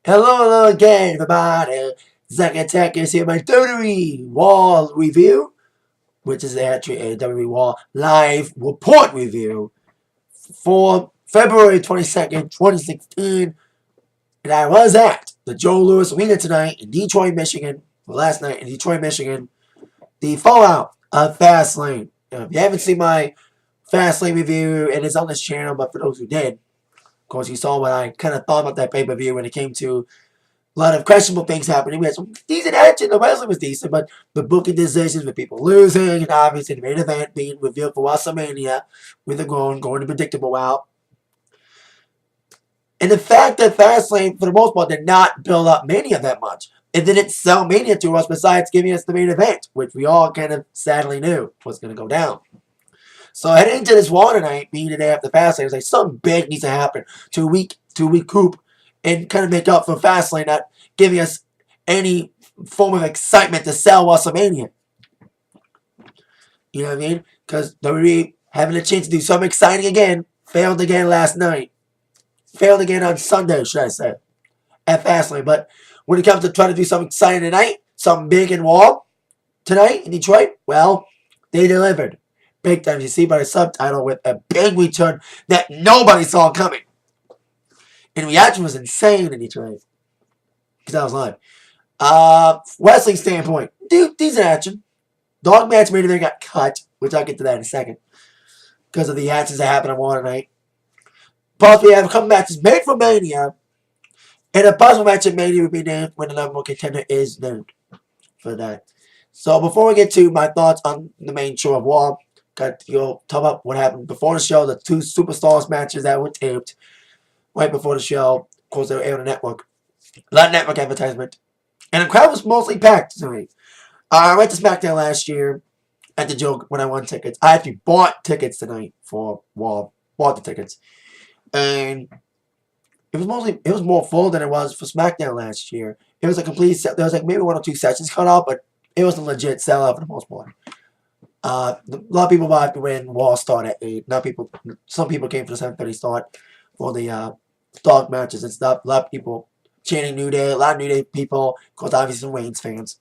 Hello again, everybody. Zack Attack is here, my WWE Raw review, which is actually a WWE Raw live report review for February 22nd, 2016. And I was at the Joe Louis Arena tonight in Detroit, Michigan, last night in Detroit, Michigan, the fallout of Fastlane. If you haven't seen my Fastlane review, it is on this channel, but for those who did, of course, you saw what I kind of thought about that pay-per-view when it came to a lot of questionable things happening. We had some decent action. The wrestling was decent, but the booking decisions with people losing, and obviously the main event being revealed for WrestleMania with the going to predictable route. And the fact that Fastlane, for the most part, did not build up Mania that much. It didn't sell Mania to us besides giving us the main event, which we all kind of sadly knew was going to go down. So heading into this Raw tonight, being the day after Fastlane, it was like something big needs to happen to recoup and kind of make up for Fastlane not giving us any form of excitement to sell WrestleMania. You know what I mean? Because WWE having a chance to do something exciting again, failed again last night. Failed again on Sunday, should I say, at Fastlane. But when it comes to trying to do something exciting tonight, something big in Raw tonight in Detroit, well, they delivered. Big time. You see by the subtitle with a big return that nobody saw coming. And the reaction was insane in Detroit. Because I was live. Wrestling standpoint, dude, decent action. Dog match main event got cut, which I'll get to that in a second. Because of the actions that happened on Raw tonight. Plus, we have a couple matches made for Mania. And a possible match at Mania would be named when the number one contender is named for that. So before we get to my thoughts on the main show of Raw, got to go talk about what happened before the show, the two superstars matches that were taped right before the show. Of course, they were aired on the network. A lot of network advertisement. And the crowd was mostly packed tonight. I went to SmackDown last year at the joke when I won tickets. I actually bought tickets tonight for Raw. Bought the tickets. And it was more full than it was for SmackDown last year. It was a complete set. There was like maybe one or two sessions cut off, but it was a legit sellout for the most part. A lot of people bought when Raw started at 8. Some people came for the 7:30 start for the dog matches and stuff. A lot of people chanting New Day. A lot of New Day people. Of course, obviously some Reigns fans.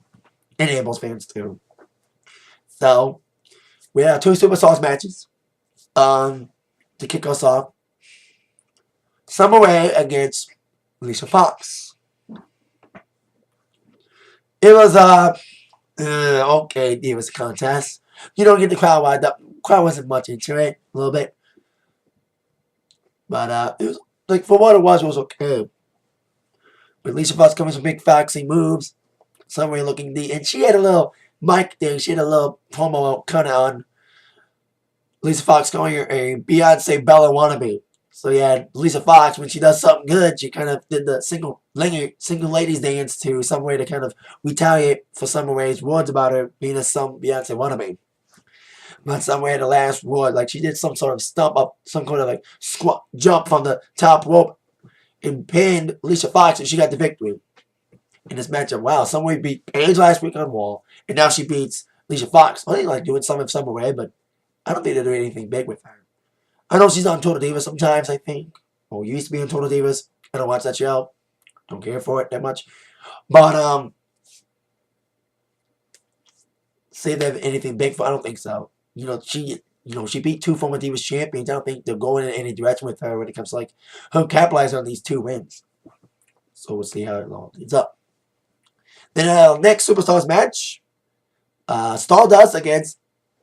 And Amble's fans too. So, we have two Superstars matches. To kick us off. Summer Rae against Alicia Fox. It was okay, it was a contest. You don't get the crowd wind up. Crowd wasn't much into it, a little bit. But it was like for what it was okay. But Alicia Fox coming with some big foxy moves. Summer Rae looking deep, and she had a little mic thing. She had a little promo kind of on Lisa Fox going a Beyonce Bella wannabe. So you had Lisa Fox, when she does something good, she kind of did the single ladies dance to some way to kind of retaliate for Summer Rae's words about her being a some Beyonce wannabe. But Summer Rae had the last word, like she did some sort of stump up, some kind of like squat jump from the top rope and pinned Alicia Fox, and she got the victory in this matchup. Wow, Summer Rae beat Paige last week on Raw, and now she beats Alicia Fox. I think like doing something with Summer Rae, but I don't think they're doing anything big with her. I know she's on Total Divas sometimes, I think. Or used to be on Total Divas. I don't watch that show. Don't care for it that much. But, say they have anything big for, I don't think so. She beat two former Divas champions. I don't think they're going in any direction with her when it comes to, like, her capitalizing on these two wins. So we'll see how it all leads up. Then our next Superstars match. Stardust against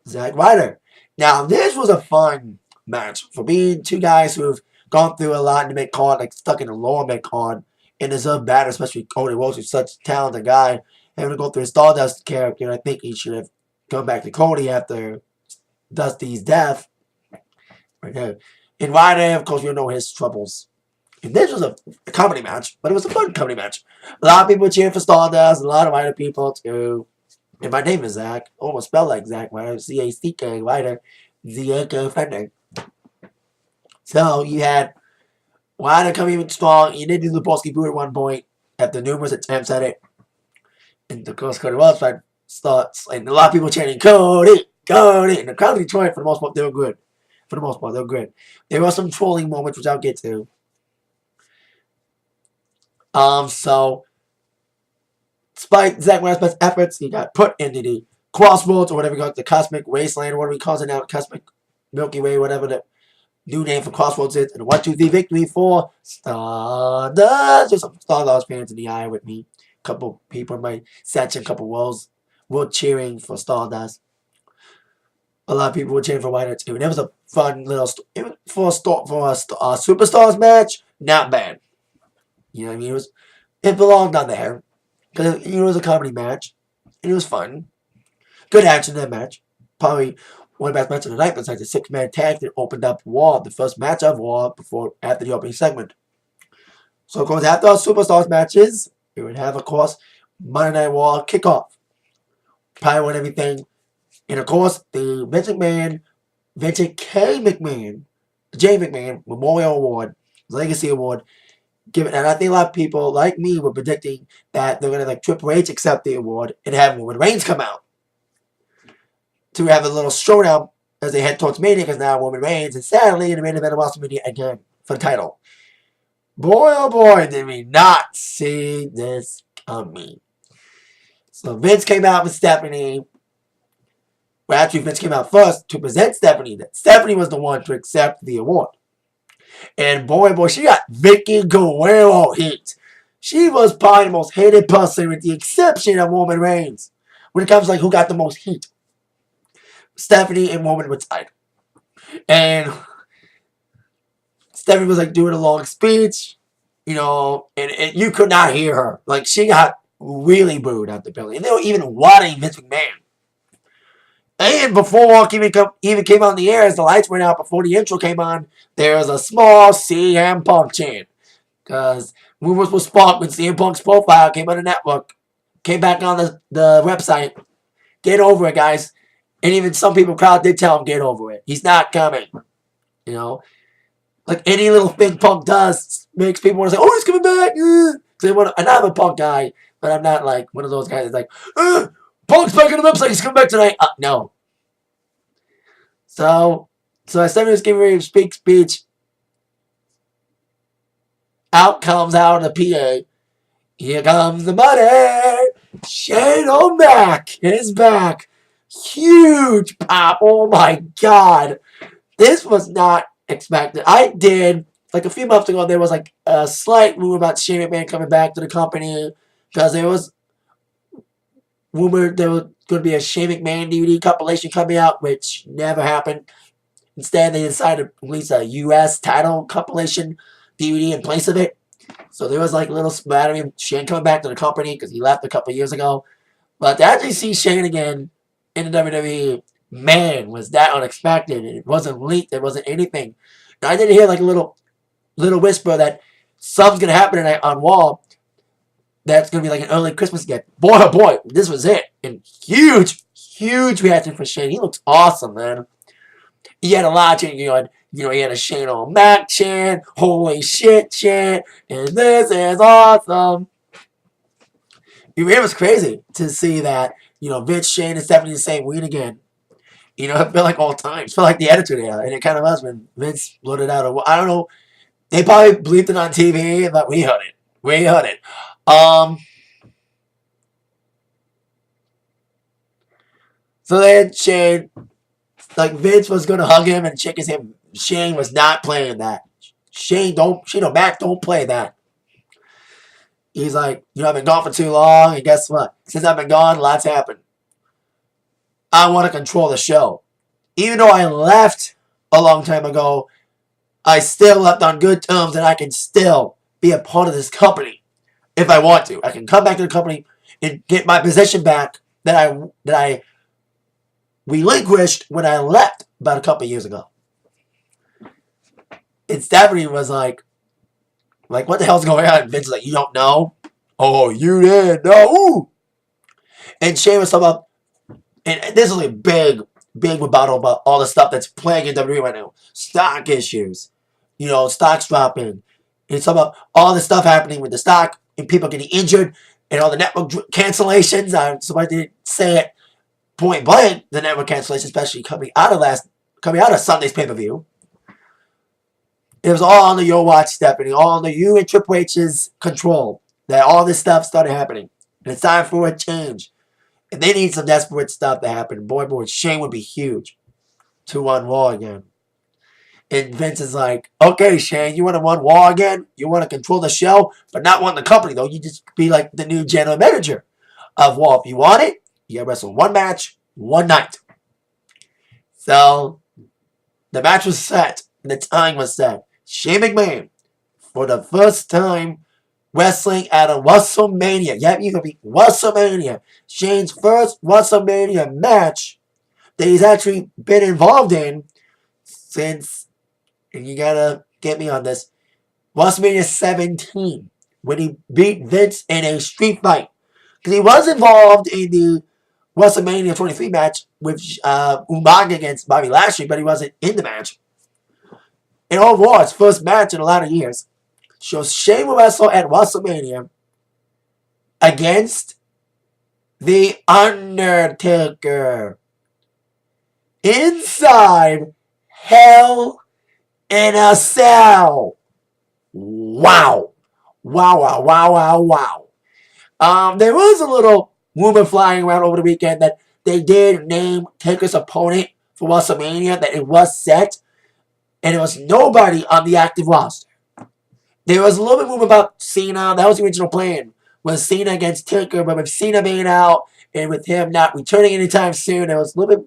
Zack Ryder. Now, this was a fun match for being two guys who have gone through a lot in the mid-card, like stuck in the lower mid-card, and deserve better, especially Cody Rhodes, who's such a talented guy, having to go through a Stardust character. I think he should have come back to Cody after Dusty's death. Okay. And Ryder, of course, we know his troubles. And this was a comedy match, but it was a fun comedy match. A lot of people cheering for Stardust, a lot of Ryder people too. And my name is Zach, almost spelled like Zach Ryder, Z-A-C-K, Ryder, Z-A-K, Fender. So you had Ryder coming even strong. You did do the Polsky boot at one point after numerous attempts at it. And of course, Cody Rhodes starts, and a lot of people chanting, Cody, Cody. And the crowd in Detroit, for the most part, they were good. For the most part, they were good. There were some trolling moments, which I'll get to. So despite Zack Ryder's best efforts, he got put into the crossroads or whatever you call it, the cosmic wasteland, or whatever he calls it now, cosmic Milky Way, whatever the new name for crossroads is, and a 1-2-3 victory for Stardust. Just some Stardust fans in the eye with me. A couple people in my section, a couple walls were cheering for Stardust. A lot of people were cheering for Ryder too. And it was a fun little for a Superstars match. Not bad. You know what I mean? It belonged on there because it was a comedy match. And it was fun. Good action in that match. Probably one of the best matches of the night, besides the 6-man tag that opened up Raw, the first match of Raw after the opening segment. So, of course, after our Superstars matches, we would have, of course, Monday Night Raw kickoff. Probably won everything. And, of course, the Vincent K. McMahon, the J. McMahon Memorial Award, Legacy Award, given, and I think a lot of people, like me, were predicting that they're going to like Triple H accept the award and have Roman Reigns come out to have a little showdown as they head towards Mania, because now Roman Reigns is sadly in the main event of WrestleMania again for the title. Boy, oh boy, did we not see this coming. So Vince came out with Stephanie. Well, actually, Vince came out first to present Stephanie. That Stephanie was the one to accept the award. And boy, she got Vicky Guerrero heat. She was probably the most hated person with the exception of Roman Reigns. When it comes to like who got the most heat. Stephanie and Roman were tied. And Stephanie was like doing a long speech, you know, and you could not hear her. Like she got really booed out the building. And they were even wanting Vince McMahon. And before Walk even came on the air, as the lights went out, before the intro came on, there was a small CM Punk chant. Because rumors were sparked when CM Punk's profile came on the network, came back on the website. Get over it, guys. And even some people crowd did tell him, get over it. He's not coming. You know? Like any little thing Punk does makes people want to say, oh, he's coming back. And I'm a Punk guy, but I'm not like one of those guys that's like, Punk's back on the website. He's coming back tonight. No. So as Stephanie was getting ready to speech, out comes out of the PA. Here comes the money. Shane O'Mac is back. Huge pop. Oh my God. This was not expected. I did, like a few months ago, there was like a slight rumor about Shane McMahon coming back to the company because there was rumored there was going to be a Shane McMahon DVD compilation coming out, which never happened. Instead, they decided to release a U.S. title compilation DVD in place of it. So there was like a little smattering of Shane coming back to the company because he left a couple years ago. But to actually see Shane again in the WWE, man, was that unexpected. It wasn't leaked. It wasn't anything. And I did hear like a little whisper that something's going to happen tonight on Raw. That's going to be like an early Christmas gift. Boy, oh boy, this was it. And huge reaction for Shane. He looks awesome, man. He had a lot of change. He had a Shane O'Mac chant, holy shit chant, and this is awesome. It was crazy to see that, Vince, Shane, and Stephanie the same win again. It felt like all time. It felt like the Attitude Era. And it kind of was when Vince blurted out. I don't know. They probably bleeped it on TV, but we heard it. We heard it. So then Shane, like Vince was going to hug him and shake his hand. Shane was not playing that. Shane O'Mac don't play that. He's like, I've been gone for too long, and guess what? Since I've been gone, lots happened. I want to control the show. Even though I left a long time ago, I still left on good terms, and I can still be a part of this company if I want to. I can come back to the company and get my position back that I relinquished when I left about a couple of years ago. And Stephanie was like, what the hell's going on? And Vince's like, you don't know? Oh, you didn't know? Ooh. And Shane was talking about, and this is a big rebuttal about all the stuff that's plaguing WWE right now. Stock issues. Stocks dropping. And talking about all the stuff happening with the stock and people getting injured and all the network cancellations. Somebody didn't say it point blank, the network cancellation, especially coming out of Sunday's pay-per-view. It was all under your watch, Stephanie. All under you and Triple H's control. that all this stuff started happening. And it's time for a change. And they need some desperate stuff to happen. Boy, Shane would be huge to run Raw again. And Vince is like, okay, Shane, you want to run Raw again? You want to control the show, but not run the company, though. You just be like the new general manager of Raw. If you want it, you gotta wrestle one match, one night. So, the match was set. And the time was set. Shane McMahon, for the first time, wrestling at a WrestleMania. Yeah, you can be WrestleMania. Shane's first WrestleMania match that he's actually been involved in since, and you gotta get me on this, WrestleMania 17, when he beat Vince in a street fight. Because he was involved in the WrestleMania 23 match with Umaga against Bobby Lashley, but he wasn't in the match. And overall, his first match in a lot of years. So Shane will wrestle at WrestleMania against The Undertaker inside Hell in a Cell. Wow. Wow. There was a little rumor flying around over the weekend that they did name Taker's opponent for WrestleMania, that it was set, and it was nobody on the active roster. There was a little bit rumor about Cena. That was the original plan, was Cena against Taker, but with Cena being out and with him not returning anytime soon, there was a little bit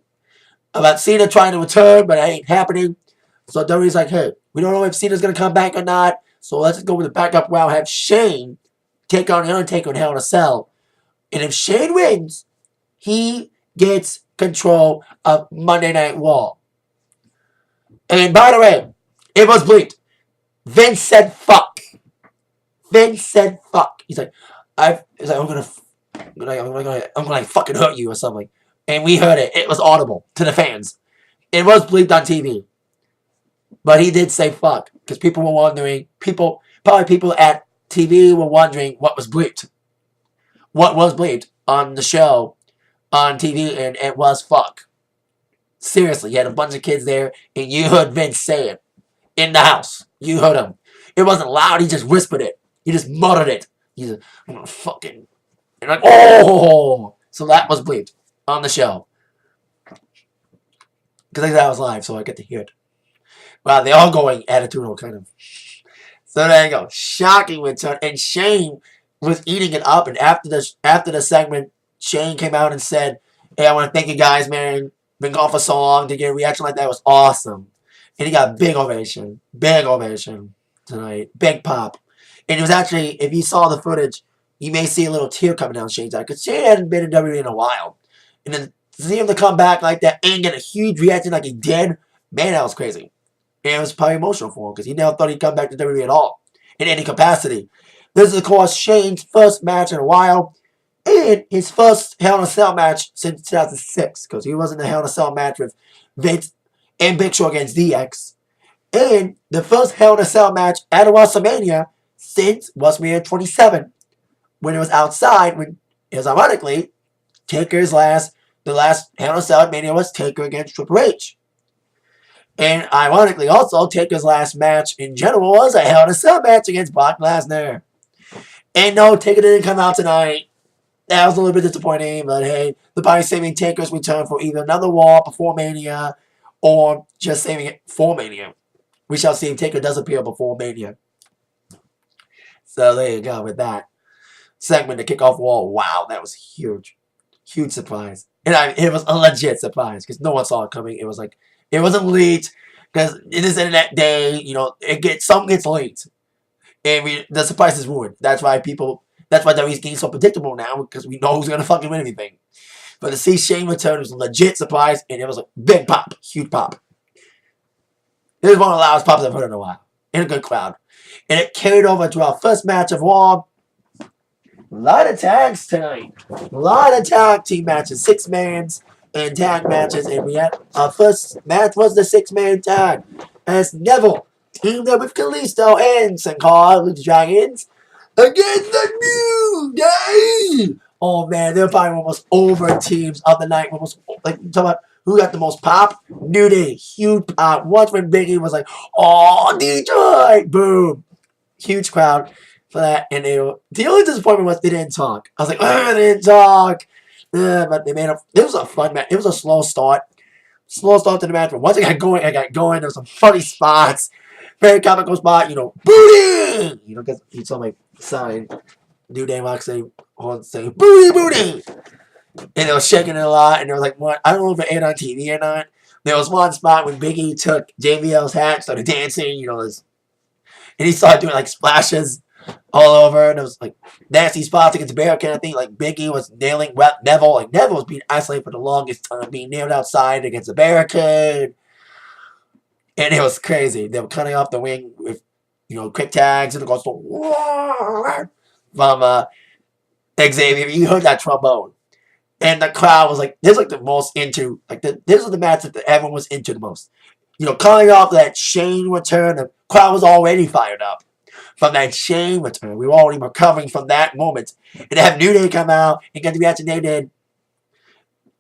about Cena trying to return, but it ain't happening. So WWE's like, hey, we don't know if Cena's going to come back or not, so let's just go with the backup route, have Shane take on The Undertaker in Hell in a Cell. And if Shane wins, he gets control of Monday Night Raw. And by the way, it was bleeped. Vince said fuck. He's like, I'm gonna fucking hurt you or something. And we heard it. It was audible to the fans. It was bleeped on TV. But he did say fuck. Because people were wondering, people at TV were wondering what was bleeped. What was bleeped on the show on TV, and it was fuck. Seriously, you had a bunch of kids there, and you heard Vince say it in the house. You heard him. It wasn't loud. He just whispered it. He just muttered it. He's like, I'm gonna fucking, and like, oh, so that was bleeped on the show. Because that was live, so I get to hear it. Wow, they're all going attitudinal, kind of. So there you go. Shocking return, and Shane was eating it up. And after the segment, Shane came out and said, "Hey, I want to thank you guys, man. Been gone for so long. To get a reaction like that was awesome." And he got big ovation tonight. Big pop. And it was actually, if you saw the footage, you may see a little tear coming down Shane's eye, because Shane hadn't been in WWE in a while. And then to see him to come back like that and get a huge reaction like he did, man, that was crazy. And it was probably emotional for him, because he never thought he'd come back to WWE at all, in any capacity. This is, of course, Shane's first match in a while, and his first Hell in a Cell match since 2006, because he was in the Hell in a Cell match with Vince and Big Show against DX. And the first Hell in a Cell match at a WrestleMania since WrestleMania 27, when it was outside, when it was ironically Taker's the last Hell in a Cell Mania was Taker against Triple H. And ironically also, Taker's last match in general was a Hell in a Cell match against Brock Lesnar. And no, Taker didn't come out tonight. That was a little bit disappointing, but hey, the body's saving Taker's return for either another Raw before Mania or just saving it for Mania. We shall see if Taker does appear before Mania. So there you go with that segment to kick off Raw. Wow, that was huge. Huge surprise. And it was a legit surprise because no one saw it coming. It was like, it wasn't leaked because it is internet day. You know, something gets leaked. And the surprise is ruined. That's why WWE's getting so predictable now, because we know who's going to fucking win anything. But to see Shane return was a legit surprise, and it was a big pop. Huge pop. It was one of the loudest pops I've heard in a while. In a good crowd. And it carried over to our first match of Raw. A lot of tags tonight. A lot of tag team matches. 6-mans and tag matches. And we had our first match was the 6-man tag. As Neville teamed up with Kalisto and Sin Cara with the Dragons against the New Day. Oh man, they're probably almost over teams of the night. Almost like talking about who got the most pop. New Day, huge pop. Once when Biggie was like, "Oh, Detroit!" Boom, huge crowd. for that. And the only disappointment was they didn't talk. I was like, they didn't talk. But they made up. It was a fun match. It was a slow start. Slow start to the match. But once I got going, I got going. There was some funny spots. Very comical spot. Booty! Because you saw my sign. New Day Moxley saying, booty, booty! And they was shaking it a lot. And there was like, what? I don't know if it aired on TV or not. There was one spot when Big E took JBL's hat, started dancing, and he started doing like splashes all over, and it was like nasty spots against the barricade. I think like Big E was nailing Neville. Like Neville was being isolated for the longest time, being nailed outside against the barricade, and it was crazy. They were cutting off the wing with quick tags, and it goes from Xavier. You heard that trombone, and the crowd was like, "This is like the most into this was the match that everyone was into the most." Coming off that Shane return, the crowd was already fired up from that Shane return. We were already recovering from that moment. And to have New Day come out and get the reaction they did,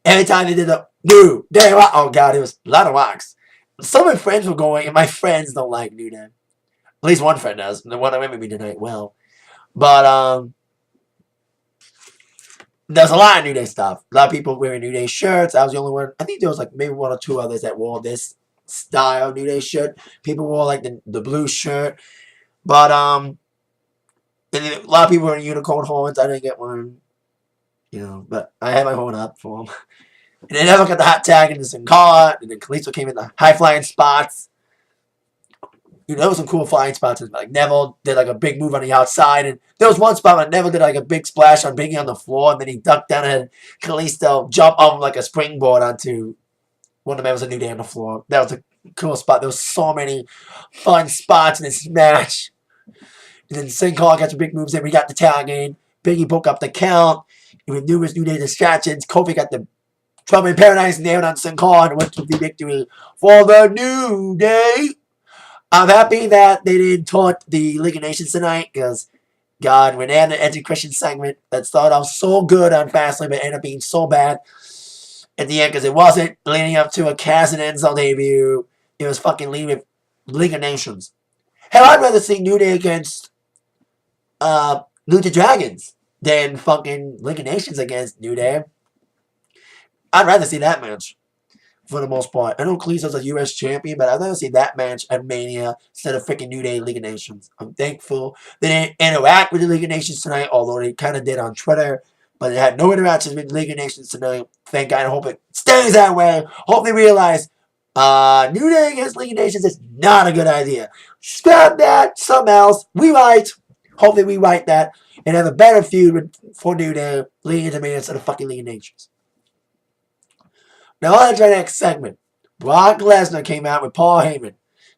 every time they did the New Day Rock, oh God, it was a lot of rocks. Some of my friends were going, and my friends don't like New Day. At least one friend does. The one that went with me tonight, well. But, there's a lot of New Day stuff. A lot of people wearing New Day shirts. I was the only one. I think there was like maybe one or two others that wore this style New Day shirt. People wore like the blue shirt. But and a lot of people were in unicorn horns. I didn't get one. But I had my horn up for them. And they never got the hot tag in the car. And then Kalisto came in the high flying spots. There was some cool flying spots. Like Neville did like a big move on the outside, and there was one spot where Neville did like a big splash on Biggie on the floor, and then he ducked down and had Kalisto jump off like a springboard onto one of the members of New Day on the floor. That was a cool spot. There was so many fun spots in this match. And then Sin Cara got some big moves in. We got the tag in. Biggie broke up the count. And with numerous New Day distractions, Kofi got the Trouble in Paradise nailed on Sin Cara and went to the victory for the New Day. I'm happy that they didn't taunt the League of Nations tonight because, God, when they had the Edge Christian segment that started off so good on Fastlane but ended up being so bad at the end because it wasn't leading up to a Cass and Enzo debut. It was fucking leading with League of Nations. Hell, I'd rather see New Day against Lucha Dragons than fucking League of Nations against New Day. I'd rather see that match. For the most part. I know Kalisto's a U.S. champion, but I'd rather see that match at Mania instead of freaking New Day League of Nations. I'm thankful they didn't interact with the League of Nations tonight, although they kind of did on Twitter, but they had no interactions with the League of Nations tonight. Thank God. I hope it stays that way. Hope they realize New Day against League of Nations is not a good idea. Scrap that. Something else. Rewrite. Hope they rewrite that and have a better feud for New Day leading into Mania instead of fucking League of Nations. Now on to our next segment. Brock Lesnar came out with Paul Heyman,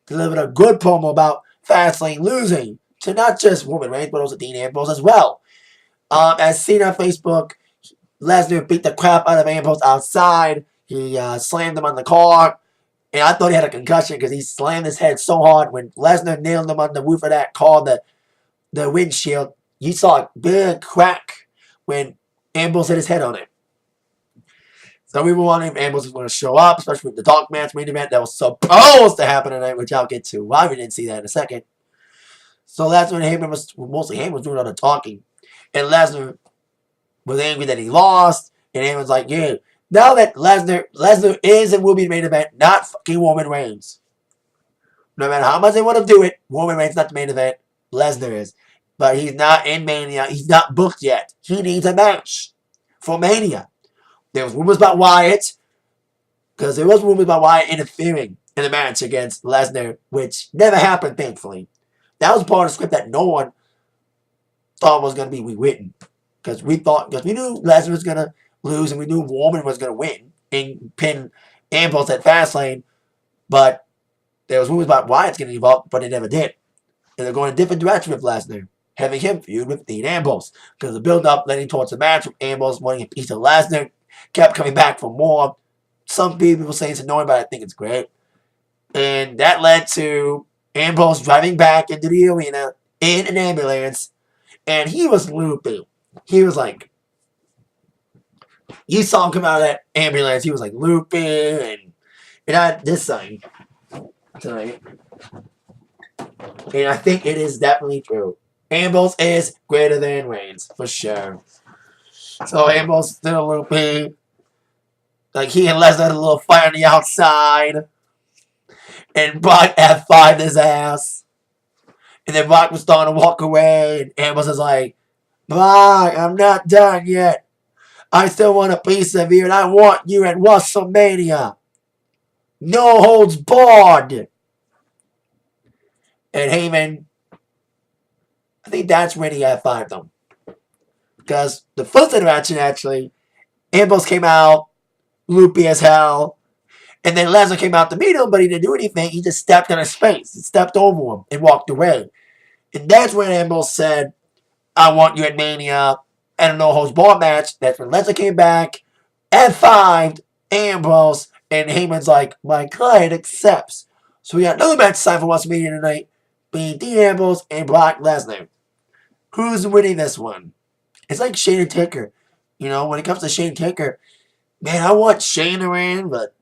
delivered a good promo about Fastlane losing to not just Roman Reigns, but also Dean Ambrose as well. As seen on Facebook, Lesnar beat the crap out of Ambrose outside. He slammed him on the car, and I thought he had a concussion because he slammed his head so hard. When Lesnar nailed him on the roof of that car, the windshield, you saw a big crack when Ambrose hit his head on it. So we were wondering if Ambrose was going to show up, especially with the dark match main event that was supposed to happen tonight, which I'll get to. Why we didn't see that in a second. So that's when mostly Heyman was doing all the talking. And Lesnar was angry that he lost. And Heyman's like, yeah, now that Lesnar is and will be the main event, not fucking Roman Reigns. No matter how much they want to do it, Roman Reigns not the main event. Lesnar is. But he's not in Mania. He's not booked yet. He needs a match for Mania. There was rumors about Wyatt, because there was rumors about Wyatt interfering in the match against Lesnar, which never happened, thankfully. That was part of the script that no one thought was going to be rewritten. Because we knew Lesnar was going to lose, and we knew Roman was going to win and pin Ambrose at Fastlane, but there was rumors about Wyatt's getting involved, but it never did. And they're going a different direction with Lesnar, having him feud with Dean Ambrose. Because the build-up leading towards the match with Ambrose wanting a piece of Lesnar kept coming back for more. Some people say it's annoying, but I think it's great. And that led to Ambrose driving back into the arena in an ambulance. And he was loopy. He was like, you saw him come out of that ambulance. He was like looping. And I had this sign tonight. And I think it is definitely true. Ambrose is greater than Reigns, for sure. So Ambrose still loopy. Like he and Lesnar had a little fight on the outside. And Brock F5'd his ass. And then Brock was starting to walk away. And Ambrose is like, Brock, I'm not done yet. I still want a piece of you, and I want you at WrestleMania. No holds barred. And Heyman, I think that's when he F5'd them. Because the first interaction, actually, Ambrose came out loopy as hell. And then Lesnar came out to meet him, but he didn't do anything. He just stepped on his face. He stepped over him and walked away. And that's when Ambrose said, I want you at Mania and a no-holds-barred match. That's when Lesnar came back, F5'd Ambrose, and Heyman's like, my client accepts. So we got another match signed for WrestleMania tonight, being Dean Ambrose and Brock Lesnar. Who's winning this one? It's like Shane and Taker. You know, when it comes to Shane Taker, man, I want Shane to win, but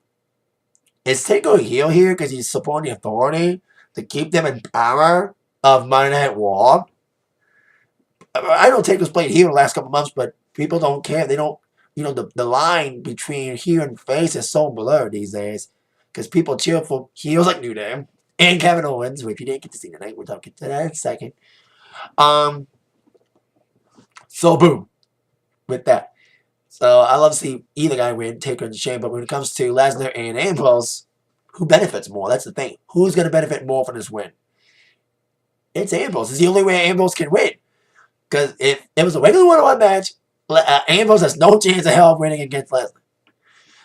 is Taker a heel here because he's supporting the Authority to keep them in power of Monday Night Raw? I know Taker's played heel the last couple months, but people don't care. They don't, you know, the line between heel and face is so blurred these days because people cheer for heels like New Day and Kevin Owens, which you didn't get to see tonight. We'll talk to that in a second. So boom, with that. So I love to see either guy win, Taker and Shane, but when it comes to Lesnar and Ambrose, who benefits more? That's the thing. Who's going to benefit more from this win? It's Ambrose. It's the only way Ambrose can win. Because if it was a regular one-on-one match, Ambrose has no chance of hell of winning against Lesnar.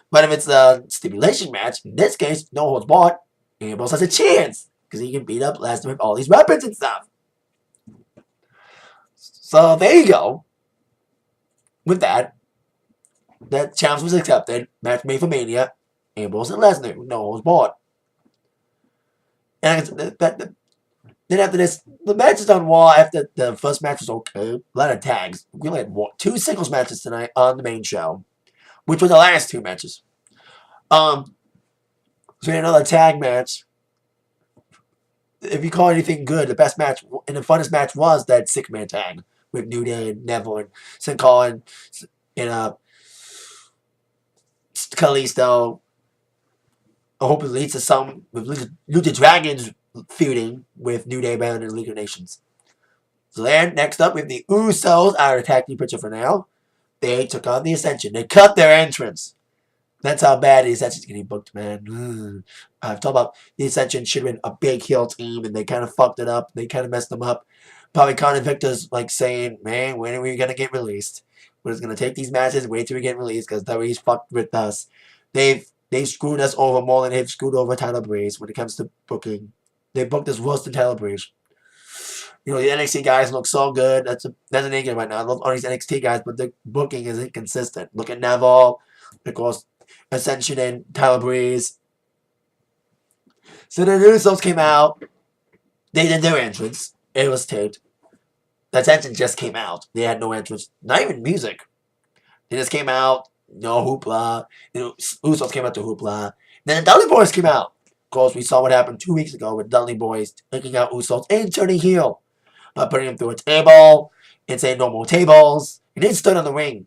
But if it's a stipulation match, in this case, no holds barred, Ambrose has a chance. Because he can beat up Lesnar with all these weapons and stuff. So there you go. With that challenge was accepted. Match made for Mania. Ambrose and Lesnar. No holds barred. And then after this, the matches on Raw, after the first match was okay, a lot of tags. We only had 2 singles matches tonight on the main show, which were the last 2 matches. So we had another tag match. If you call anything good, the best match and the funnest match was that 6-man tag with New Day and Neville and Sin Cara and Kalisto. I hope it leads to some with Lucha Dragons feuding with New Day bound in League of Nations. So then, next up, we have the Usos out of the tag team picture for now. They took on the Ascension. They cut their entrance. That's how bad the Ascension's getting booked, man. I've talked about the Ascension should have been a big heel team, and they kind of fucked it up. They kind of messed them up. Probably Conor Victor's like saying, man, when are we going to get released? We're just going to take these matches, wait till we get released, because WWE's fucked with us. They've screwed us over more than they've screwed over Tyler Breeze when it comes to booking. They booked us worse than Tyler Breeze. You know, the NXT guys look so good. That's an negative right now. I love all these NXT guys, but the booking is inconsistent. Look at Neville, of course, Ascension and Tyler Breeze. So the Usos came out. They did their entrance. It was taped. The Ascension just came out. They had no entrance. Not even music. They just came out. No hoopla. The Usos came out to hoopla. Then the Dudley Boys came out. Of course, we saw what happened 2 weeks ago with Dudley Boys taking out Usos and turning heel by putting them through a table and saying no more tables. And they stood on the ring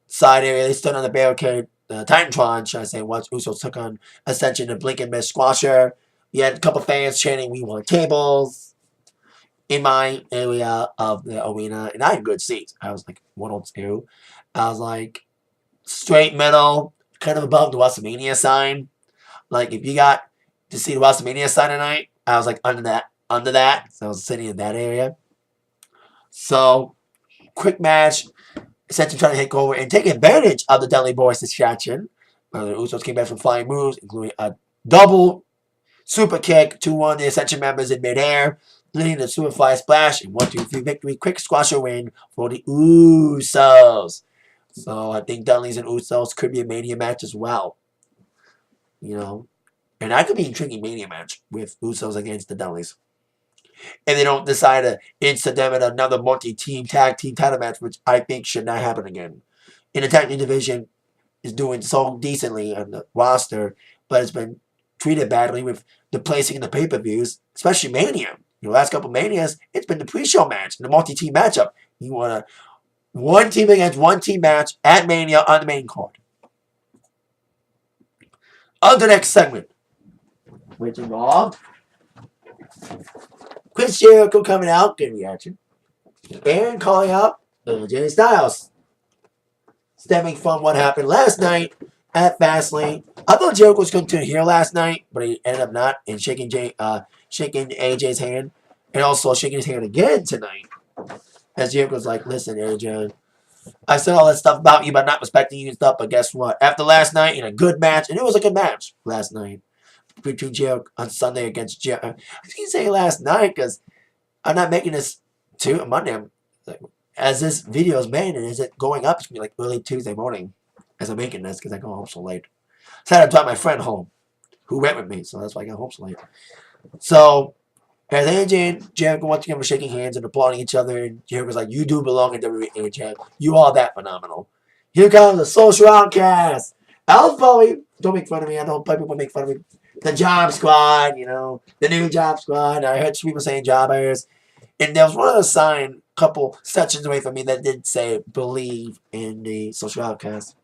side area. They stood on the barricade, the Titantron, should I say, once Usos took on Ascension and Blink and Miss Squasher. We had a couple fans chanting, we want tables in my area of the arena. And I had good seats. I was like 102. I was like straight middle, kind of above the WrestleMania sign. Like, if you got to see the WrestleMania sign tonight, I was like under that. So I was sitting in that area. So, quick match. Ascension trying to take over and take advantage of the Dudley Boys distraction. The Usos came back from flying moves, including a double super kick to one of the Ascension members in midair, leading to Superfly Splash and 1-2-3 victory. Quick squasher win for the Usos. So I think Dudley's and Usos could be a Mania match as well. You know, and that could be an intriguing Mania match with Usos against the Dudleys. And they don't decide to insert them in another multi-team tag team title match, which I think should not happen again. And the tag team division is doing so decently on the roster, but it's been treated badly with the placing in the pay-per-views, especially Mania. last couple Manias, it's been the pre-show match, the multi-team matchup. You want a one team against one team match at Mania on the main card. On the next segment, which involved Chris Jericho coming out, getting reaction. Aaron calling out AJ Styles, stemming from what happened last night at Fastlane. I thought Jericho was going to here last night, but he ended up not, and shaking AJ's hand, and also shaking his hand again tonight. As Jericho's like, listen, AJ, I said all that stuff about you, but not respecting you and stuff, but guess what? After last night, in a good match, and it was a good match last night, between Jericho on Sunday against Jericho. I can say last night, because I'm not making this to Monday. As this video is made, and is it going up? It's going to be like early Tuesday morning as I'm making this, because I go home so late. So I had to drive my friend home, who went with me, so that's why I got home so late. So, as AJ and Jericho once again were shaking hands and applauding each other, and Jericho's like, you do belong in WWE, AJ. You are that phenomenal. Here comes the Social Outcast. I'll probably, don't make fun of me. I know people make fun of me. The Job Squad, the new Job Squad. I heard people saying jobbers. And there was one other sign, a couple sections away from me, that did say, believe in the Social Outcast.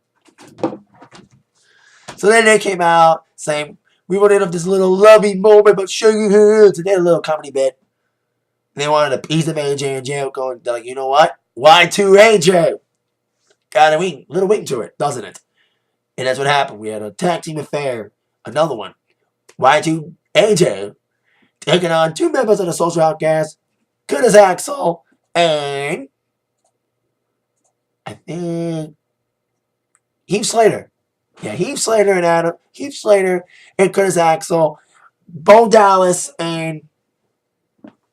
So then they came out saying, we wanted up this little loving moment, but shaking hands. And they had a little comedy bit. And they wanted a piece of AJ and Jericho. And they're like, you know what? Y2 AJ. Got a little wing to it, doesn't it? And that's what happened. We had a tag team affair. Another one. Y2 AJ taking on two members of the Social Outcast. Good as Axel. And I think Heath Slater. Yeah, Heath Slater and Adam. Heath Slater and Curtis Axel. Bo Dallas and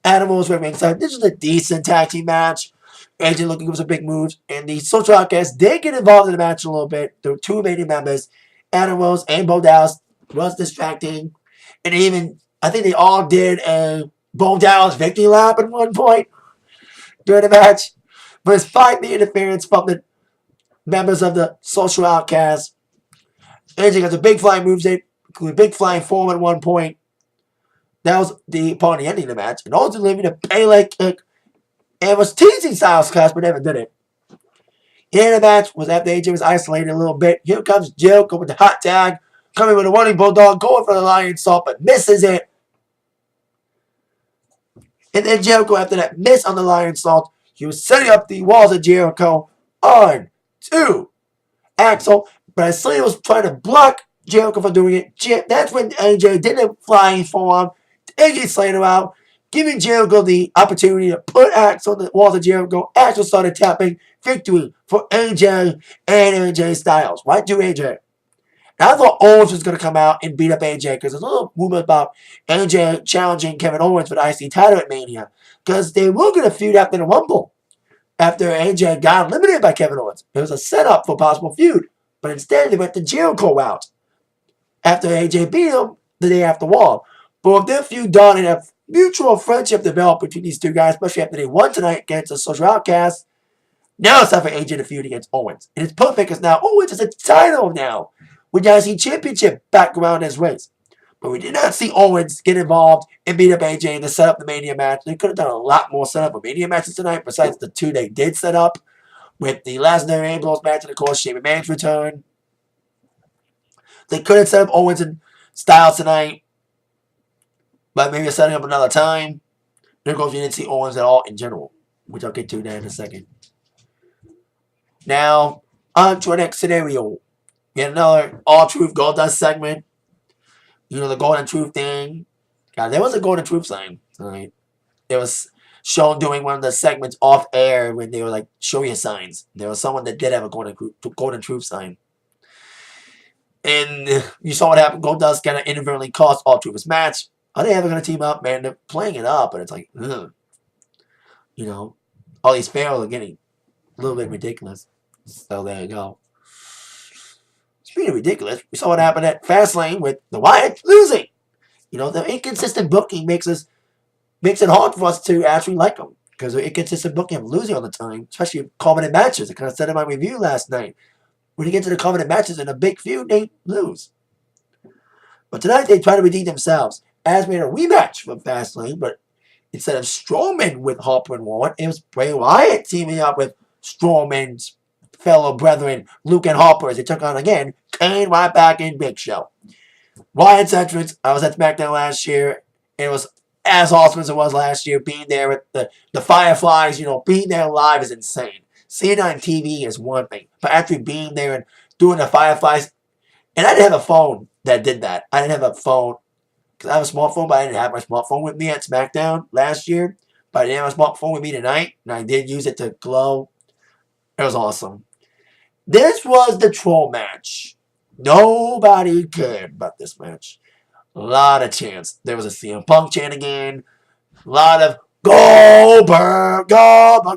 Adam Rose were ringside. This was a decent tag team match. AJ looking for some big moves. And the Social Outcasts did get involved in the match a little bit. There were two remaining members. Adam Rose and Bo Dallas was distracting. And even, I think they all did a Bo Dallas victory lap at one point during the match. But it's fight the interference from the members of the Social Outcasts. AJ got the big flying moves, including big flying form at one point. That was the part of the ending of the match. And also delivering a Pele kick. And was teasing Styles Clash, but never did it. The end of the match was after AJ was isolated a little bit. Here comes Jericho with the hot tag. Coming with a running bulldog, going for the lion salt, but misses it. And then Jericho, after that miss on the lion salt, he was setting up the walls of Jericho on to Axel. But as Slater was trying to block Jericho from doing it, that's when AJ did a flying forearm to AJ Slater out, giving Jericho the opportunity to put Axel on the walls of Jericho. Axel started tapping. Victory for AJ and AJ Styles. Why do AJ? Now, I thought Owens was going to come out and beat up AJ because there's a little rumor about AJ challenging Kevin Owens for the IC title at Mania because they were going to feud after the Rumble after AJ got eliminated by Kevin Owens. It was a setup for a possible feud, but instead they went the Jericho route after AJ beat him the day after Raw. But with their feud done and a mutual friendship developed between these two guys, especially after they won tonight against the Social Outcasts, now it's time for AJ to feud against Owens. And it's perfect because now Owens is a title now. We now see championship back around his waist. But we did not see Owens get involved and beat up AJ to set up the Mania match. They could have done a lot more setup of Mania matches tonight besides the two they did set up with the Lesnar Ambrose match and, of course, Shane McMahon's return. They could have set up Owens and Styles tonight, but maybe setting up another time. And, of course, we didn't see Owens at all in general, which I'll get to that in a second. Now, on to our next scenario. We had another All-Truth Goldust segment. The Golden Truth thing. God, there was a Golden Truth sign. Right? It was shown doing one of the segments off air when they were like, show your signs. There was someone that did have a Golden Truth sign. And you saw what happened. Goldust kind of inadvertently cost All-Truth his match. Are they ever going to team up? Man, they're playing it up, but it's like, ugh. All these fails are getting a little bit ridiculous. So there you go. Speaking of ridiculous, we saw what happened at Fastlane with the Wyatt losing. The inconsistent booking makes it hard for us to actually like them. Because the inconsistent booking of losing all the time, especially in Covenant matches. I kind of said in my review last night. When you get to the Covenant matches in a big feud, they lose. But tonight they try to redeem themselves. As made a rematch from Fastlane, but instead of Strowman with Harper and Warren, it was Bray Wyatt teaming up with Strowman's fellow brethren, Luke and Harper, as they took on again Kane, Ryback, and Big Show. Wyatt's entrance, I was at SmackDown last year. It was as awesome as it was last year. Being there with the Fireflies, being there live is insane. Seeing it on TV is one thing, but actually being there and doing the Fireflies, and I didn't have a phone that did that. I didn't have a phone, because I have a smartphone, but I didn't have my smartphone with me at SmackDown last year. But I didn't have a smartphone with me tonight, and I did use it to glow. It was awesome. This was the troll match. Nobody cared about this match. A lot of chants. There was a CM Punk chant again. A lot of Goldberg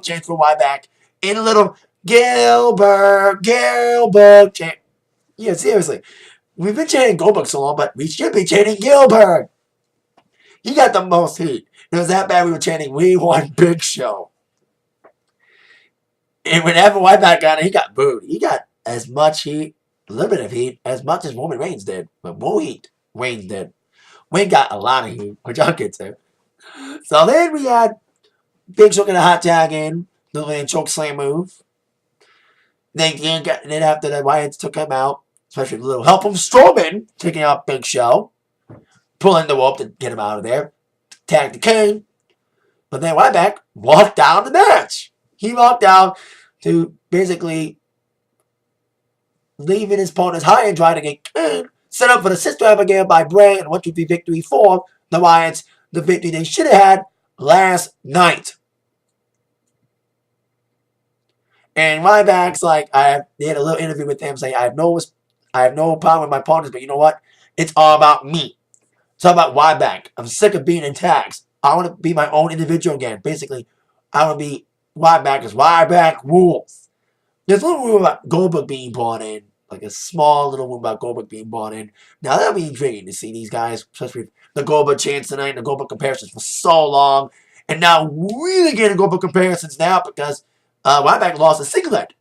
chants for Ryback. And a little Gilbert chant. Yeah, seriously. We've been chanting Goldberg so long, but we should be chanting Gilbert. He got the most heat. It was that bad we were chanting, "We want Big Show." And whenever Ryback got it, he got booed. He got as much heat, a little bit of heat, as much as Roman Reigns did. But more heat, Reigns did. Wayne got a lot of heat, which I'll get to. So then we had Big Show get a hot tag in, the choke slam move. Then after the Wyatts took him out, especially a little help from Strowman, taking out Big Show, pulling the rope to get him out of there, tag the Kane. But then Ryback walked down the match. He walked down to basically leaving his opponents high and trying to get Kane set up for the Sister Abigail by Bray and 1-2-3 victory for the Wyatts, the victory they should have had last night. And Ryback's like, they had a little interview with him saying, I have no problem with my partners, but you know what? It's all about me. It's all about Ryback. I'm sick of being in tags. I want to be my own individual again. Basically, I want to be Ryback as Ryback rules. There's a little room about Goldberg being brought in. Like a small little room about Goldberg being brought in. Now, that'll be intriguing to see these guys, especially the Goldberg chants tonight, the Goldberg comparisons for so long. And now really getting Goldberg comparisons now because Ryback lost a singlet.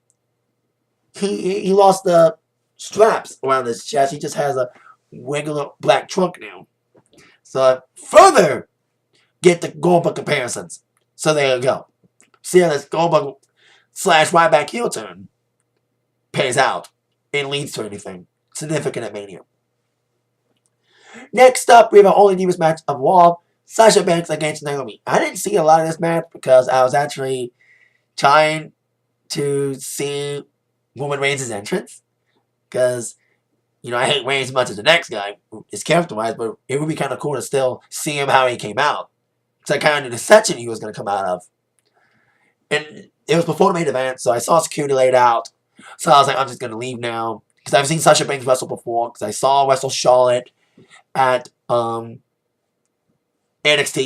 He lost the straps around his chest. He just has a regular black trunk now. So further get the Goldberg comparisons. So there you go. See how this Goldberg / Ryback heel turn pays out and leads to anything significant at Mania. Next up, we have our only Divas match of Raw, Sasha Banks against Naomi. I didn't see a lot of this match because I was actually trying to see Roman Reigns' entrance. Because, I hate Reigns as much as the next guy, is character-wise, but it would be kind of cool to still see him how he came out. Because I kind of knew the section he was going to come out of. And it was before the main event, so I saw security laid out. So I was like, I'm just going to leave now. Because I've seen Sasha Banks wrestle before. Because I saw her wrestle Charlotte at NXT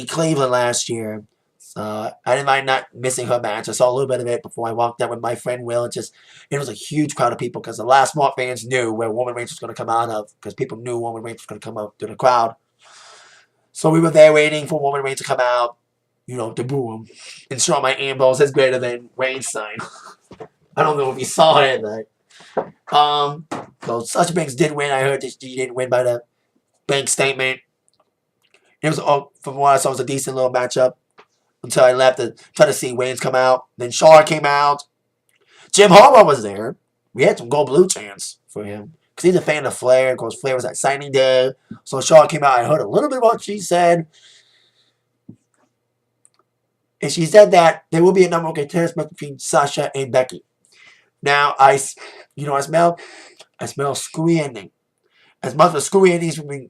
Cleveland last year. So I didn't mind not missing her match. I saw a little bit of it before I walked out with my friend Will. It was a huge crowd of people because the last Smart fans knew where Roman Reigns was going to come out of. Because people knew Roman Reigns was going to come out to the crowd. So we were there waiting for Roman Reigns to come out. To boo him. And show my Ambrose is greater than Reigns sign. I don't know if you saw it. So Sasha Banks did win. I heard that she didn't win by the Banks statement. It was, from what I saw, it was a decent little matchup. Until I left to try to see Reigns come out. Then Shaw came out. Jim Harbaugh was there. We had some Gold Blue chants for him. Because he's a fan of Flair. Of course, Flair was at signing day. So Shaw came out. I heard a little bit of what she said. And she said that there will be a number of contenders between Sasha and Becky. Now, I smell screwy ending. As much as screwy endings would be,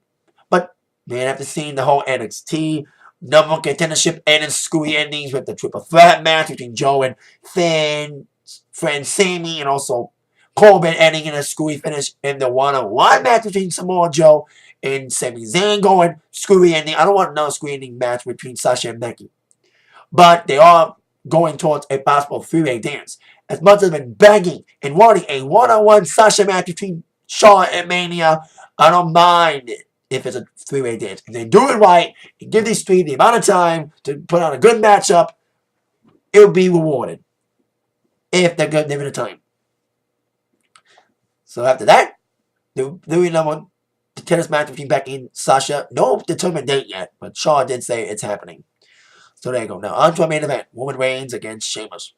but man, after seeing the whole NXT number one contendership and screwy endings with the triple threat match between Joe and Finn, friend Sammy, and also Corbin ending in a screwy finish in the one-on-one match between Samoa Joe and Sami Zayn going screwy ending. I don't want another screwy ending match between Sasha and Becky. But they are going towards a possible three-way dance. As much as I've been begging and wanting a one-on-one Sasha match between Shaw and Mania, I don't mind it if it's a three-way dance. If they do it right and give these three the amount of time to put on a good matchup, it'll be rewarded. If they're good given the time. So after that, there will be another tennis match between Becky and Sasha. No determined date yet, but Shaw did say it's happening. So there you go. Now on to our main event. Roman Reigns against Sheamus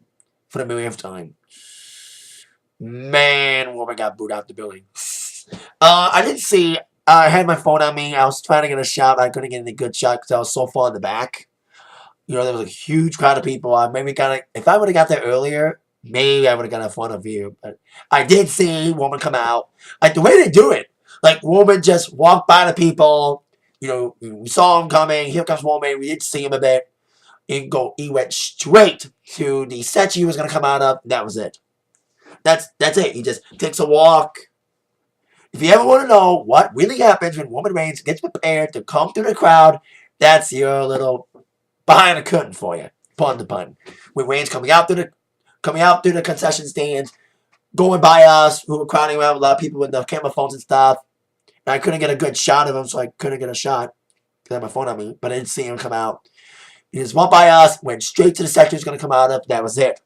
for the millionth time. Man, Roman got booed out the building. I didn't see. I had my phone on me. I was trying to get a shot. I couldn't get any good shot because I was so far in the back. You know, there was a huge crowd of people. I maybe got if I would have got there earlier, maybe I would have got a fun view. But I did see Roman come out. Like the way they do it, like Roman just walked by the people. You know, we saw him coming. Here comes Roman. We did see him a bit. He went straight to the section he was gonna come out of. That was it. That's it. He just takes a walk. If you ever want to know what really happens when Roman Reigns gets prepared to come through the crowd, that's your little behind the curtain for you. Pardon the pun. When Reigns coming out through the concession stands, going by us, who were crowding around with a lot of people with the camera phones and stuff. And I couldn't get a good shot of him, so I couldn't get a shot because I had my phone on me. But I didn't see him come out. He just walked by us, went straight to the section he was going to come out of. That was it.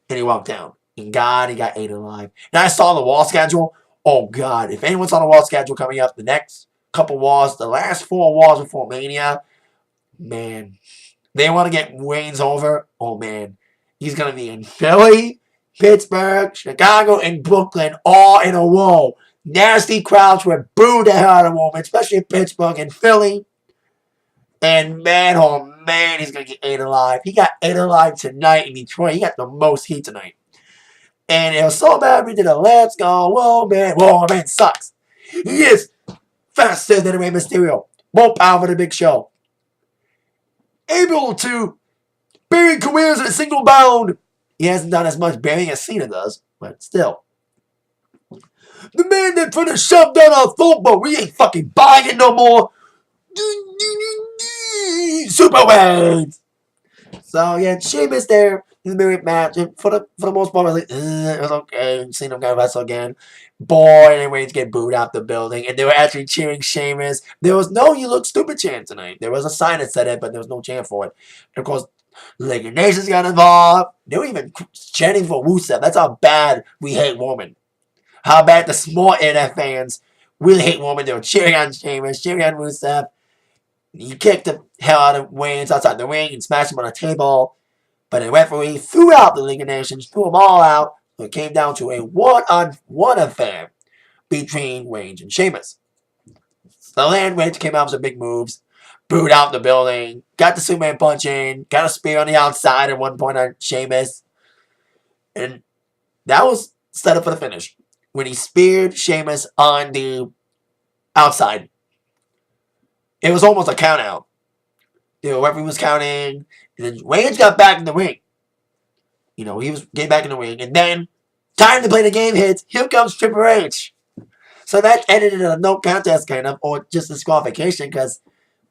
And he walked down. And God, he got ate alive. And I saw the wall schedule. Oh, God. If anyone's on the wall schedule coming up, the next couple walls, the last 4 walls before Mania, man, they want to get Reigns over. Oh, man. He's going to be in Philly, Pittsburgh, Chicago, and Brooklyn all in a row. Nasty crowds were booed the hell out of Roman, especially in Pittsburgh and Philly. And man, oh man, he's going to get ate alive. He got ate alive tonight in Detroit. He got the most heat tonight. And it was so bad we did a let's go. Whoa, man sucks. He is faster than Rey Mysterio. More power for the Big Show. Able to bury careers in a single bound. He hasn't done as much burying as Cena does, but still. The man that tried to shove down our throat, but we ain't fucking buying it no more. Super Reigns. So yeah, Sheamus there in the mirror match, and for the most part, I was like, it was okay. Seeing him guy wrestle again. Boy, and Reigns get booed out the building, and they were actually cheering Sheamus. There was no "You look stupid" chant tonight. There was a sign that said it, but there was no chant for it. And of course, League Nations got involved. They were even chanting for Rusev. That's how bad we hate Roman. How bad the small internet fans really hate Roman. They were cheering on Sheamus, cheering on Rusev. He kicked the hell out of Reigns outside the ring and smashed him on a table. But the referee threw out the League of Nations, threw them all out. So it came down to a one-on-one affair between Reigns and Sheamus. So then Reigns came out with some big moves, booed out the building, got the Superman punch in, got a spear on the outside at one point on Sheamus. And that was set up for the finish. When he speared Sheamus on the outside. It was almost a count out. The referee was counting. And then Reigns got back in the ring. You know, he was getting back in the ring. And then, time to play the game hits. Here comes Triple H. So that ended in a no contest kind of, or just disqualification, because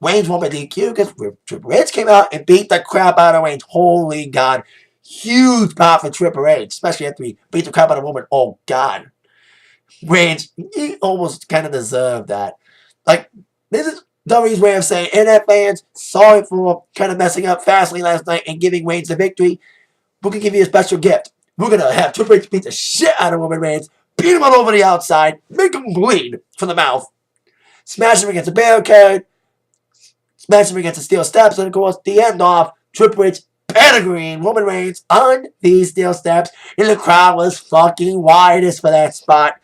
Reigns won by DQ, because Triple H came out and beat the crap out of Reigns. Holy God. Huge pop for Triple H, especially after he beat the crap out of Roman. Oh, God. Reigns, he almost kind of deserved that. Like, this is WWE's way of saying, internet fans, sorry for kind of messing up Fastlane last night and giving Reigns the victory. We're going to give you a special gift. We're going to have Triple H beat the shit out of Roman Reigns, beat him all over the outside, make him bleed from the mouth, smash him against the barricade, smash him against the steel steps, and of course, the end off, Triple H pedigreeing Roman Reigns on these steel steps, and the crowd was fucking widest for that spot.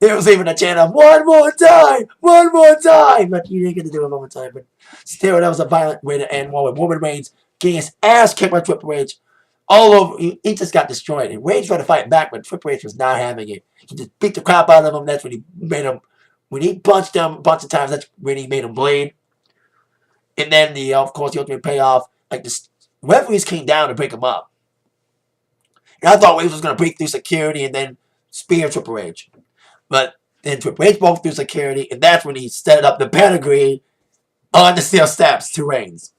There was even a chant of one more time, but you didn't get to do it one more time. But still, that was a violent way to end one with Roman Reigns getting his ass kicked by Triple H all over. He just got destroyed. And Reigns tried to fight back, but Triple H was not having it. He just beat the crap out of him. That's when he made him. When he punched him a bunch of times, that's when he made him bleed. And then of course, the ultimate payoff, like the referees came down to break him up. And I thought Reigns was going to break through security and then spear Triple H. But then Triple H broke through security, and that's when he set up the pedigree on the steel steps to Reigns.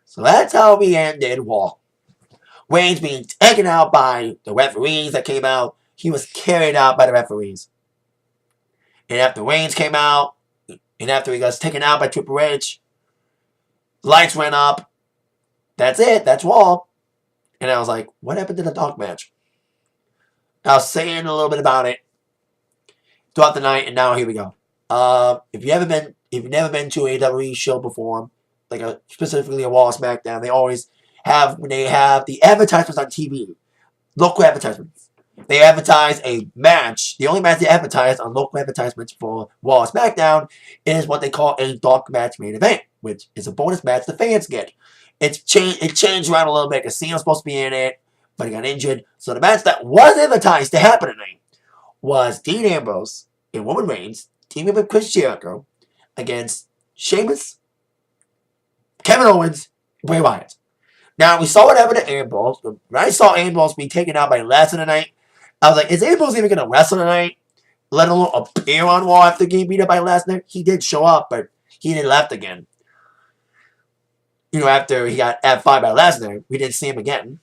So that's how we ended Raw. Reigns being taken out by the referees that came out. He was carried out by the referees. And after Reigns came out, and after he got taken out by Triple H, lights went up. That's it. That's Raw. And I was like, what happened to the dog match? I was saying a little bit about it throughout the night, and now here we go. If you've never been to a WWE show before, specifically a Raw SmackDown, they always have, when they have the advertisements on TV, local advertisements. They advertise a match. The only match they advertise on local advertisements for Raw SmackDown is what they call a dark match main event, which is a bonus match the fans get. It changed around a little bit because Cena was supposed to be in it, but he got injured. So the match that was advertised to happen tonight was Dean Ambrose and Roman Reigns teaming with Chris Jericho against Sheamus, Kevin Owens, Bray Wyatt. Now, we saw what happened to Ambrose. When I saw Ambrose be taken out by Lesnar tonight, I was like, is Ambrose even going to wrestle tonight? Let alone appear on Raw after getting beat up by Lesnar? He did show up, but he didn't left again. After he got F5 by Lesnar, we didn't see him again.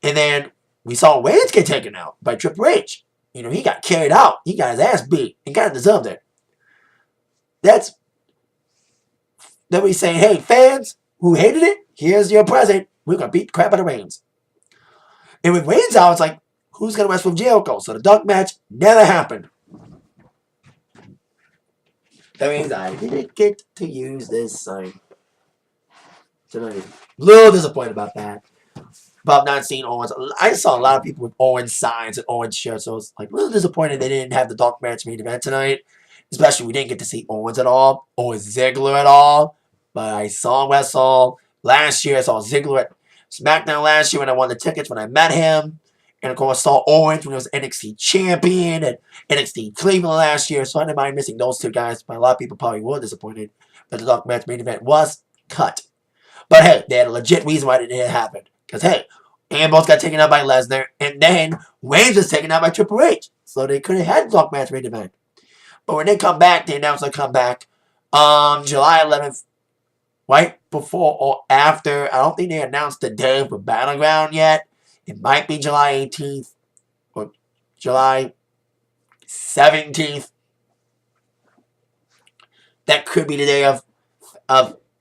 And then we saw Reigns get taken out by Triple H. He got carried out. He got his ass beat and kind of deserved it. Then we saying, hey, fans who hated it, here's your present. We're going to beat the crap out of Reigns. And with Reigns out, it's like, who's going to wrestle with Jericho? So the dark match never happened. That means I didn't get to use this sign tonight. A little disappointed about that. About not seeing Owens. I saw a lot of people with Owens signs and Owens shirts, so it's like a little disappointed they didn't have the dark match main event tonight. Especially we didn't get to see Owens at all, or Ziggler at all. But I saw him wrestle last year. I saw Ziggler at SmackDown last year when I won the tickets when I met him. And of course, saw Owens when he was NXT champion and NXT Cleveland last year. So I didn't mind missing those two guys. But a lot of people probably were disappointed that the dark match main event was cut. But hey, they had a legit reason why it didn't happen. Because hey, Ambrose got taken out by Lesnar, and then Reigns was taken out by Triple H. So they could have had the dark match main event. But when they come back, they announced they'll come back July 11th, right before or after. I don't think they announced the day for Battleground yet. It might be July 18th or July 17th. That could be the day of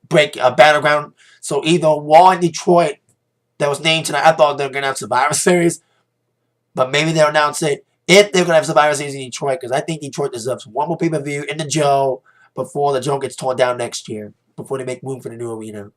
Battleground. So either Raw in Detroit that was named tonight. I thought they were going to have Survivor Series, but maybe they'll announce it if they're going to have Survivor Series in Detroit, because I think Detroit deserves one more pay-per-view in the Joe before the Joe gets torn down next year, before they make room for the new arena.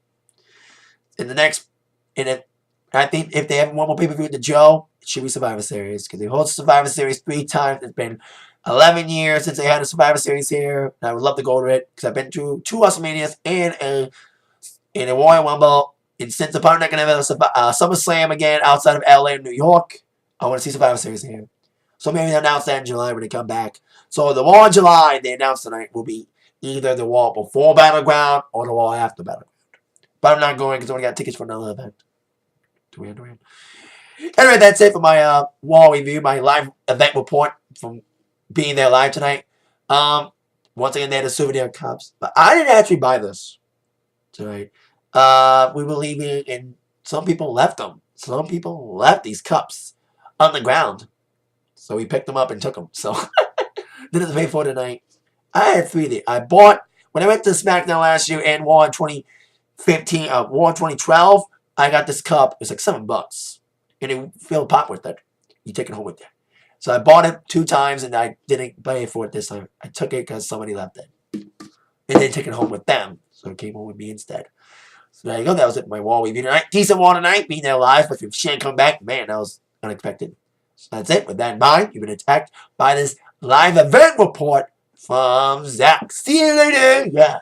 I think if they have one more pay-per-view in the Joe, it should be Survivor Series, because they hosted Survivor Series 3 times. It's been 11 years since they had a Survivor Series here, and I would love to go to it, because I've been to 2 WrestleManias and a Royal Rumble. And since the partner not going to have a SummerSlam again outside of LA and New York, I want to see Survivor Series here. So maybe they'll announce that in July when they come back. So the Raw in July they announced tonight will be either the Raw before Battleground or the Raw after Battleground. But I'm not going because I only got tickets for another event. Anyway, that's it for my Raw review, my live event report from being there live tonight. Once again, they had the souvenir cups. But I didn't actually buy this tonight. We were leaving, and some people left them. Some people left these cups on the ground. So we picked them up and took them. So, didn't have to pay for it tonight. I had 3 there. I bought, when I went to SmackDown last year and Raw in 2015, Raw in 2012, I got this cup. It was like $7. And it filled a pot with it. You take it home with you. So I bought it 2 times, and I didn't pay for it this time. I took it because somebody left it. And they took it home with them. So it came home with me instead. So there you go. That was it. My Raw review tonight. Decent Raw tonight. Being there live. But if Shane come back, man, that was unexpected. So that's it. With that in mind, you've been attacked by this live event report from Zach. See you later. Yeah.